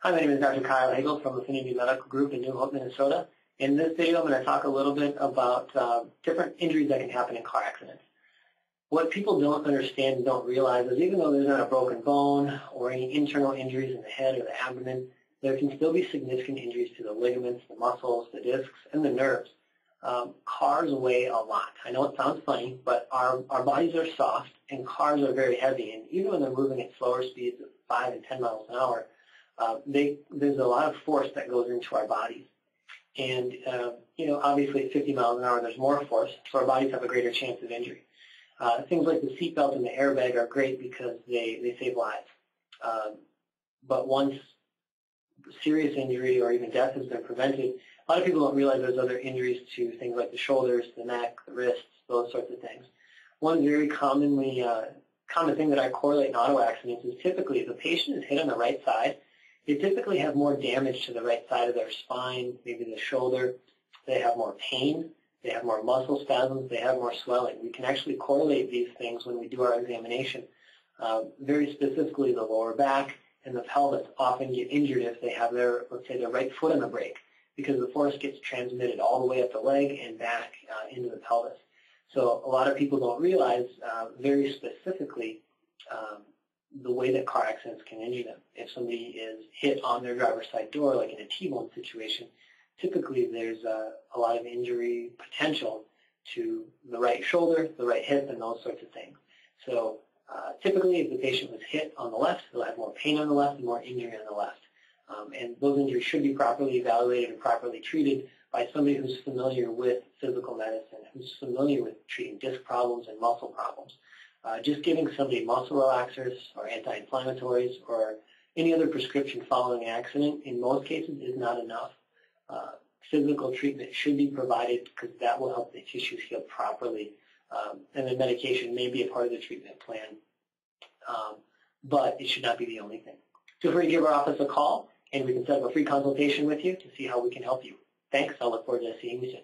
Hi, my name is Dr. Kyle Hagel from Affinity Medical Group in New Hope, Minnesota. In this video, I'm going to talk a little bit about different injuries that can happen in car accidents. What people don't understand and don't realize is even though there's not a broken bone or any internal injuries in the head or the abdomen, there can still be significant injuries to the ligaments, the muscles, the discs, and the nerves. Cars weigh a lot. I know it sounds funny, but our bodies are soft and cars are very heavy. And even when they're moving at slower speeds of 5 and 10 miles an hour, there's a lot of force that goes into our bodies. And, obviously at 50 miles an hour there's more force, so our bodies have a greater chance of injury. Things like the seatbelt and the airbag are great because they save lives. But once serious injury or even death has been prevented, a lot of people don't realize there's other injuries to things like the shoulders, the neck, the wrists, those sorts of things. One very common thing that I correlate in auto accidents is typically if a patient is hit on the right side, they typically have more damage to the right side of their spine, maybe the shoulder. They have more pain. They have more muscle spasms. They have more swelling. We can actually correlate these things when we do our examination. Very specifically, the lower back and the pelvis often get injured if they have their, let's say, their right foot on the brake, because the force gets transmitted all the way up the leg and back into the pelvis. So a lot of people don't realize very specifically the way that car accidents can injure them. If somebody is hit on their driver's side door, like in a T-bone situation, typically there's a lot of injury potential to the right shoulder, the right hip, and those sorts of things. So typically if the patient was hit on the left, they'll have more pain on the left and more injury on the left. And those injuries should be properly evaluated and properly treated by somebody who's familiar with physical medicine, who's familiar with treating disc problems and muscle problems. Just giving somebody muscle relaxers or anti-inflammatories or any other prescription following an accident in most cases is not enough. Physical treatment should be provided because that will help the tissues heal properly. And then medication may be a part of the treatment plan, but it should not be the only thing. Feel free to give our office a call, and we can set up a free consultation with you to see how we can help you. Thanks. I look forward to seeing you soon.